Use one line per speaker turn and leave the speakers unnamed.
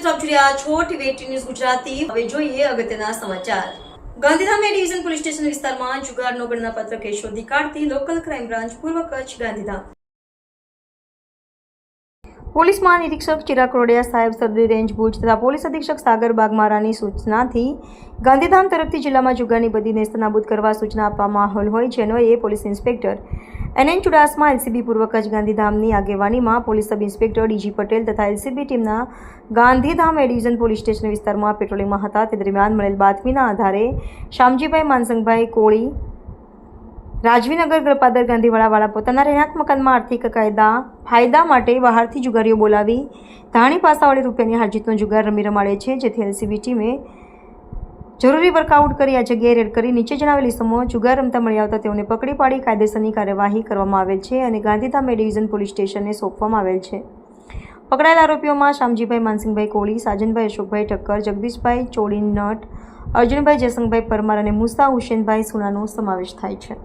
મિત્રો આપ જોઈ રહ્યા છો ટીવી ન્યૂઝ ગુજરાતી। હવે જોઈએ અગત્યના સમાચાર। ગાંધીધામ ડિવિઝન પોલીસ સ્ટેશન વિસ્તારમાં જુગારનો ગણનાપત્ર કેસ શોધી કાઢતી લોકલ ક્રાઇમ બ્રાન્ચ પૂર્વ કચ્છ ગાંધીધામ। પોલીસ મહાનિરીક્ષક ચિરાગ રોડિયા સાહેબ સરહદી રેન્જ ભુજ તથા પોલીસ અધિક્ષક સાગર બાગમારાની સૂચનાથી ગાંધીધામ તરફથી જિલ્લામાં જુગારની બધી નેસ્તનાબૂદ કરવા સૂચના આપવામાં આવેલ હોય છે। જેનો police inspector NN Chudasama LCB પૂર્વ કચ્છ ગાંધીધામની આગેવાનીમાં police sub inspector DG Patel તથા LCB ટીમના ગાંધીધામ ડિવિઝન પોલીસ સ્ટેશન વિસ્તારમાં પેટ્રોલિંગમાં હતા। તે દરમિયાન મળેલ બાતમીના આધારે શામજીભાઈ માનસંગભાઈ કોળી રાજવીનગર ગળપાદર ગાંધીવાળાવાળા પોતાના રહેણાંક મકાનમાં આર્થિક ફાયદા માટે બહારથી જુગારીઓ બોલાવી ધાણી પાસાવાળી રૂપિયાની હારજીતનો જુગાર રમાડે છે। જેથી LCB ટીમે જરૂરી વર્કઆઉટ કરી આ જગ્યાએ રેડ કરી નીચે જણાવેલ ઇસમો જુગાર રમતા મળી આવતા તેઓને પકડી પાડી કાયદેસરની કાર્યવાહી કરવામાં આવેલ છે અને ગાંધીધામ ડિવિઝન પોલીસ સ્ટેશનને સોંપવામાં આવેલ છે। પકડાયેલ આરોપીઓમાં શામજીભાઈ માનસિંહભાઈ કોળી, સાજનભાઈ અશોકભાઈ ઠક્કર, જગદીશભાઈ ચોળી નટ, અર્જુનભાઈ જયસંગભાઈ પરમાર અને મુસા હુસેનભાઈ સુનાનો સમાવેશ થાય છે।